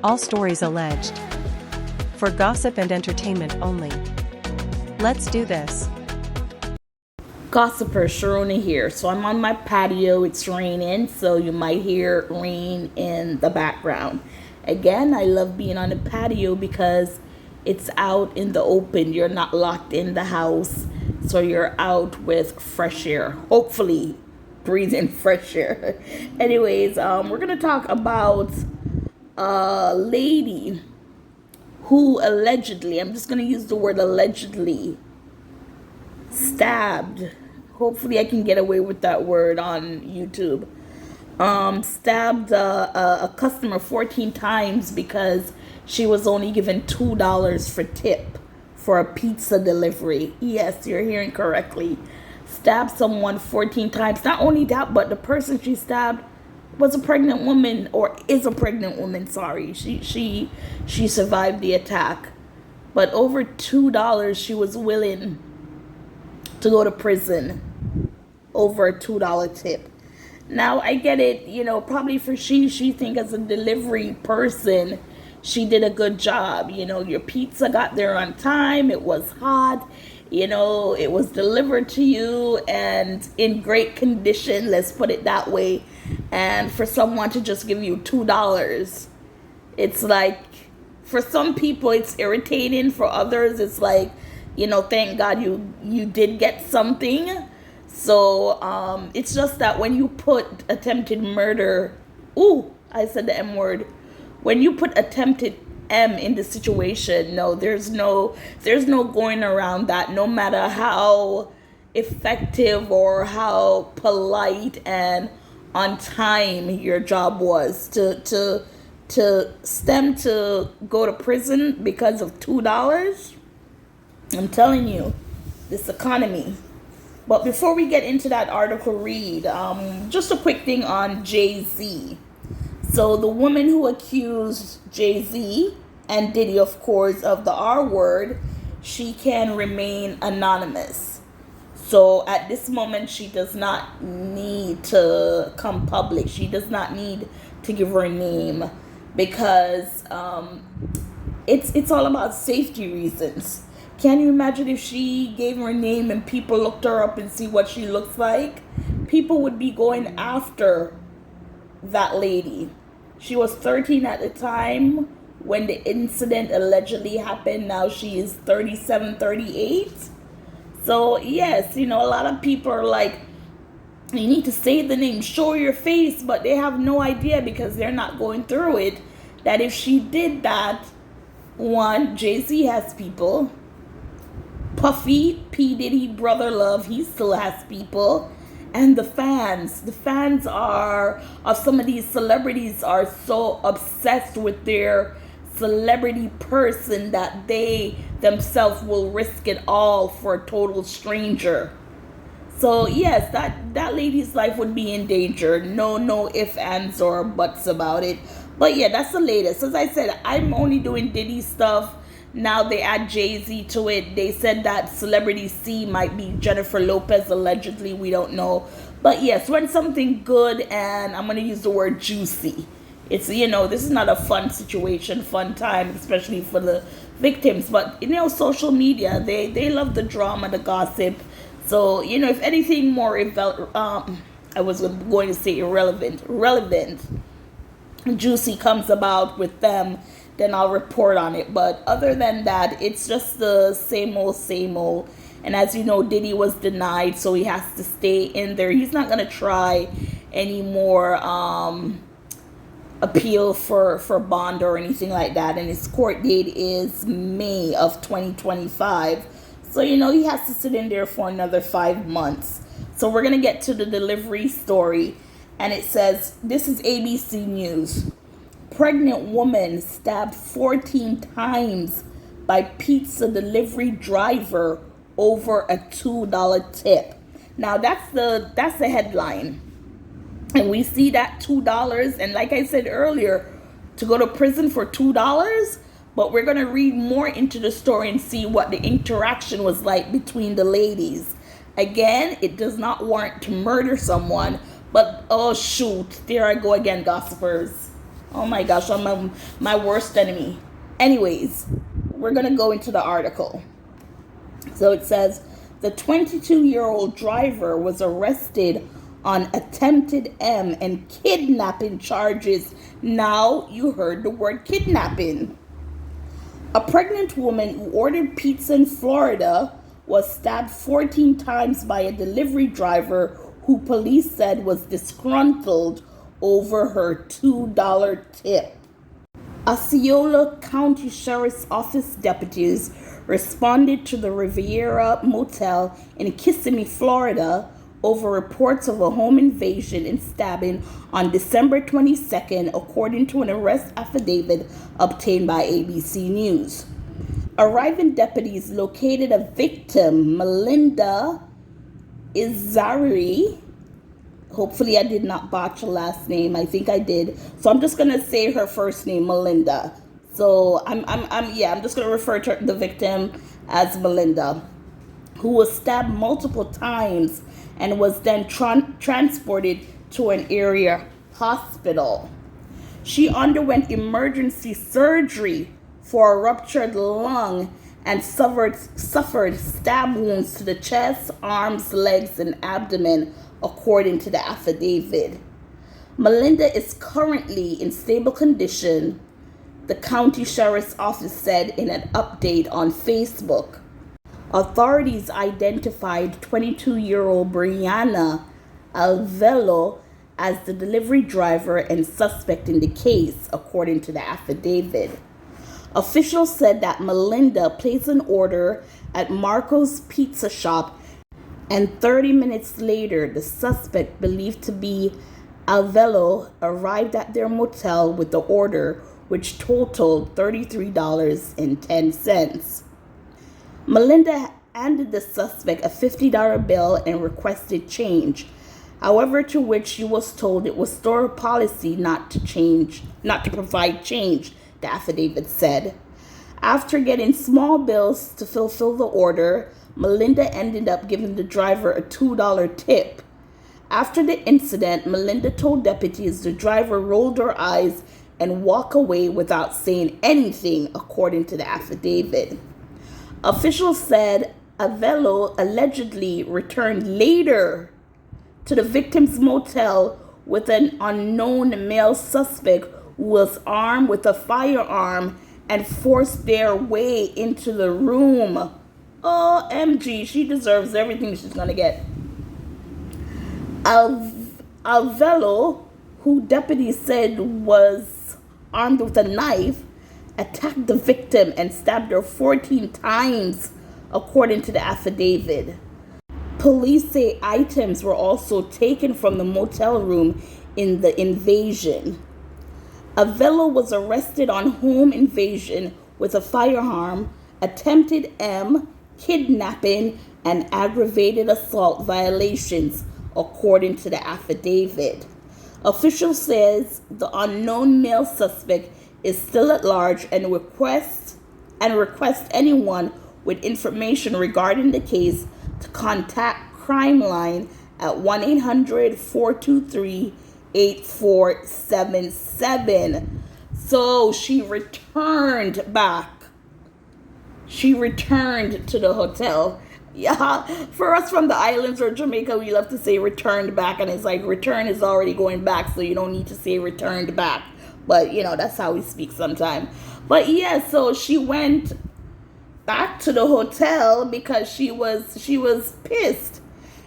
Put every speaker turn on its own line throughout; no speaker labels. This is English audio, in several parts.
All stories alleged. For gossip and entertainment only. Let's do this.
Gossiper Sharona here. So I'm on my patio. It's raining, so you might hear rain in the background. Again, I love being on the patio because it's out in the open. You're not locked in the house, so you're out with fresh air. Hopefully, breathing fresh air. Anyways, we're gonna talk about a lady who allegedly, I'm just gonna use the word allegedly, stabbed. Hopefully I can get away with that word on YouTube. Stabbed a customer 14 times because she was only given $2 for tip for a pizza delivery. Yes, you're hearing correctly. Stabbed someone 14 times. Not only that, but the person she stabbed was a pregnant woman, or is a pregnant woman, sorry. She survived the attack. But over $2 she was willing to go to prison over a $2 tip. Now I get it, probably for she think as a delivery person, she did a good job. Your pizza got there on time, it was hot, it was delivered to you and in great condition, let's put it that way. And for someone to just give you $2, it's like, for some people it's irritating, for others it's like, thank God you did get something. So it's just that when you put attempted murder, I said the M word. When you put attempted M in the situation, no, there's no going around that. No matter how effective or how polite and on time your job was, to stem to go to prison because of $2. I'm telling you, this economy. But before we get into that article read, just a quick thing on Jay-Z. So the woman who accused Jay-Z and Diddy, of course, of the R word, she can remain anonymous. So at this moment, she does not need to come public. She does not need to give her name because it's all about safety reasons. Can you imagine if she gave her name and people looked her up and see what she looks like? People would be going after that lady. She was 13 at the time when the incident allegedly happened. Now she is 37, 38. So yes, a lot of people are like, you need to say the name, show your face, but they have no idea because they're not going through it, that if she did that, one, Jay-Z has people. Puffy, P. Diddy, Brother Love, he still has people. And the fans of some of these celebrities are so obsessed with their celebrity person that they themselves will risk it all for a total stranger. So yes, that lady's life would be in danger. No ifs, ands, or buts about it. But yeah, that's the latest. As I said, I'm only doing Diddy stuff. Now they add Jay-Z to it. They said that celebrity C might be Jennifer Lopez, allegedly. We don't know. But yes, when something good, and I'm going to use the word juicy. It's, this is not a fun situation, fun time, especially for the victims. But, social media, they love the drama, the gossip. So, if anything more, I was going to say relevant, juicy comes about with them, then I'll report on it. But other than that, it's just the same old. And as you know, Diddy was denied, so he has to stay in there. He's not going to try any more appeal for bond or anything like that. And his court date is May of 2025. So, he has to sit in there for another 5 months. So we're going to get to the delivery story. And it says, this is ABC News. Pregnant woman stabbed 14 times by pizza delivery driver over a $2 tip. Now that's the headline. And we see that $2, and like I said earlier, to go to prison for $2, but we're going to read more into the story and see what the interaction was like between the ladies. Again, it does not warrant to murder someone, but oh shoot, there I go again, gossipers. Oh my gosh, I'm my worst enemy. Anyways, we're going to go into the article. So it says the 22-year-old driver was arrested on attempted and kidnapping charges. Now you heard the word kidnapping. A pregnant woman who ordered pizza in Florida was stabbed 14 times by a delivery driver who police said was disgruntled over her $2 tip. Osceola County Sheriff's Office deputies responded to the Riviera Motel in Kissimmee, Florida, over reports of a home invasion and stabbing on December 22nd, according to an arrest affidavit obtained by ABC News. Arriving deputies located a victim, Melinda Izari. Hopefully I did not botch her last name. I think I did. So I'm just gonna say her first name, Melinda. So I'm just gonna refer to the victim as Melinda, who was stabbed multiple times and was then transported to an area hospital. She underwent emergency surgery for a ruptured lung and suffered stab wounds to the chest, arms, legs, and abdomen, according to the affidavit. Melinda is currently in stable condition, the county sheriff's office said in an update on Facebook. Authorities identified 22-year-old Brianna Alvelo as the delivery driver and suspect in the case, according to the affidavit. Officials said that Melinda placed an order at Marco's Pizza Shop, and 30 minutes later, the suspect, believed to be Alvelo, arrived at their motel with the order, which totaled $33.10. Melinda handed the suspect a $50 bill and requested change. However, to which she was told it was store policy not to provide change, the affidavit said. After getting small bills to fulfill the order, Melinda ended up giving the driver a $2 tip. After the incident, Melinda told deputies the driver rolled her eyes and walked away without saying anything, according to the affidavit. Officials said Alvelo allegedly returned later to the victim's motel with an unknown male suspect who was armed with a firearm and forced their way into the room. OMG, she deserves everything she's gonna get. Alvelo, who deputies said was armed with a knife, attacked the victim and stabbed her 14 times, according to the affidavit. Police say items were also taken from the motel room in the invasion. Alvelo was arrested on home invasion with a firearm, attempted kidnapping, and aggravated assault violations, according to the affidavit. Official says the unknown male suspect is still at large and requests anyone with information regarding the case to contact Crime Line at 1-800-423-8477. So she returned back. She returned to the hotel. Yeah, for us from the islands or Jamaica, we love to say returned back, and it's like return is already going back, so you don't need to say returned back. But, that's how we speak sometimes. But, yeah, so she went back to the hotel because she was pissed.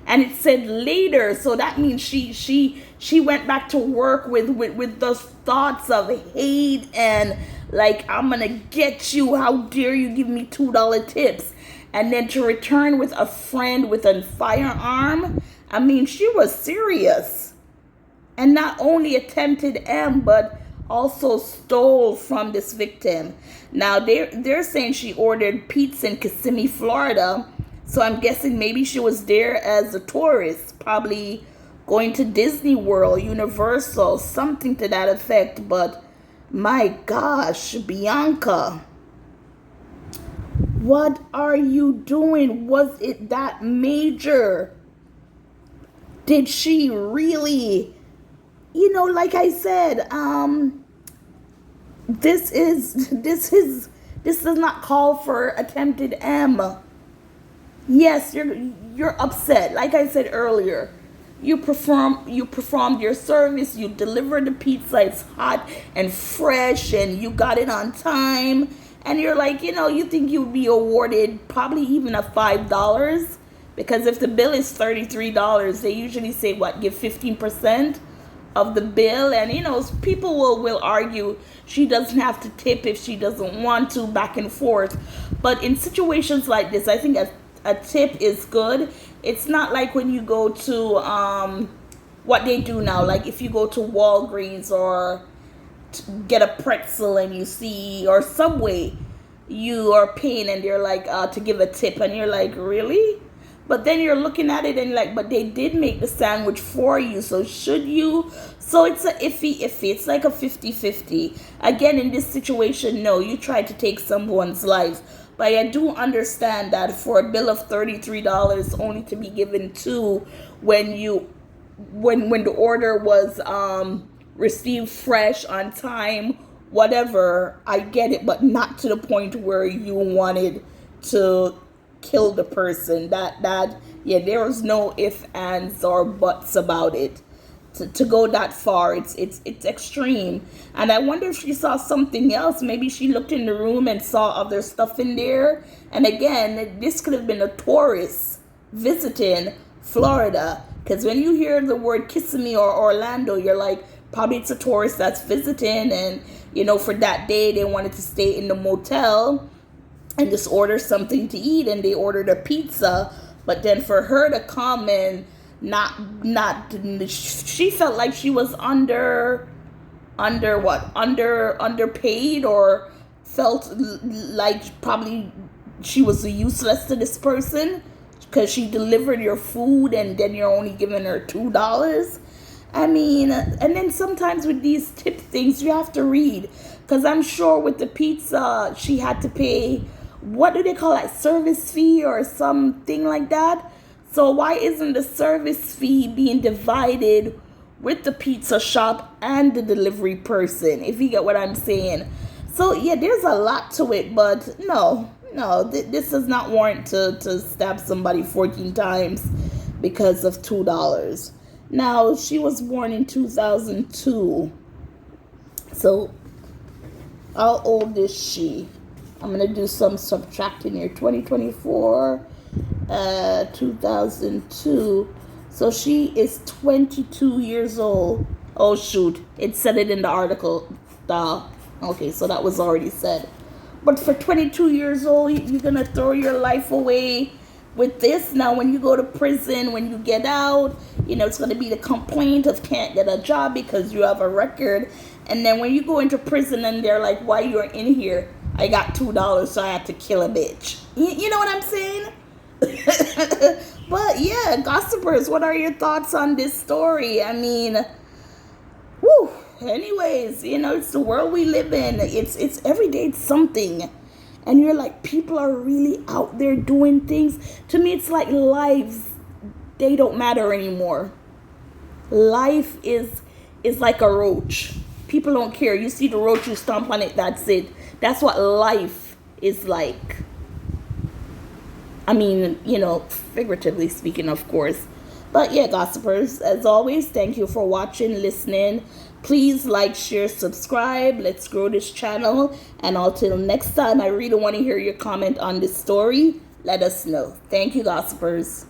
And it said later, so that means she went back to work with those thoughts of hate and like, I'm gonna get you, how dare you give me $2 tips. And then to return with a friend with a firearm, I mean, she was serious. And not only attempted but also stole from this victim. Now, they're saying she ordered pizza in Kissimmee, Florida. So I'm guessing maybe she was there as a tourist, probably going to Disney World, Universal, something to that effect. But my gosh, Bianca, what are you doing? Was it that major? Did she really, like I said, This does not call for attempted M. Yes, you're upset. Like I said earlier, you performed your service, you delivered the pizza, it's hot and fresh, and you got it on time, and you're like, you think you'd be awarded probably even a $5, because if the bill is $33, they usually say give 15% of the bill. And people will argue she doesn't have to tip if she doesn't want to, back and forth. But in situations like this, I think a tip is good. It's not like when you go to what they do now, like if you go to Walgreens or get a pretzel and you see, or Subway, you are paying and they're like, to give a tip, and you're like, really? But then you're looking at it and like, but they did make the sandwich for you, so should you? So it's a iffy. It's like a 50-50. Again, in this situation, no, you tried to take someone's life. But I do understand that for a bill of $33 only to be given to when the order was received fresh, on time, whatever, I get it, but not to the point where you wanted to kill the person. There was no ifs, ands, or buts about it. To go that far, it's extreme. And I wonder if she saw something else. Maybe she looked in the room and saw other stuff in there. And again, this could have been a tourist visiting Florida, because when you hear the word Kissimmee or Orlando, you're like, probably it's a tourist that's visiting, and for that day they wanted to stay in the motel and just order something to eat, and they ordered a pizza. But then for her to come and she felt like she was underpaid, or felt like probably she was useless to this person because she delivered your food and then you're only giving her $2. I mean, and then sometimes with these tip things you have to read, because I'm sure with the pizza she had to pay, what do they call it, service fee or something like that. So why isn't the service fee being divided with the pizza shop and the delivery person, if you get what I'm saying? So yeah, there's a lot to it, but no, this does not warrant to stab somebody 14 times because of $2. Now, she was born in 2002. So how old is she? I'm going to do some subtracting here. 2024, 2002. So she is 22 years old. Oh, shoot. It said it in the article. Okay, so that was already said. But for 22 years old, you're going to throw your life away with this. Now, when you go to prison, when you get out, it's going to be the complaint of can't get a job because you have a record. And then when you go into prison and they're like, why you're in here? I got $2, so I had to kill a bitch. You know what I'm saying? But yeah, gossipers, what are your thoughts on this story? I mean, whew. Anyways, it's the world we live in. It's every day it's something. And you're like, people are really out there doing things. To me, it's like lives, they don't matter anymore. Life is like a roach. People don't care. You see the roach, you stomp on it, that's it. That's what life is like. I mean, figuratively speaking, of course. But yeah, gossipers, as always, thank you for watching, listening. Please like, share, subscribe. Let's grow this channel. And until next time, I really want to hear your comment on this story. Let us know. Thank you, gossipers.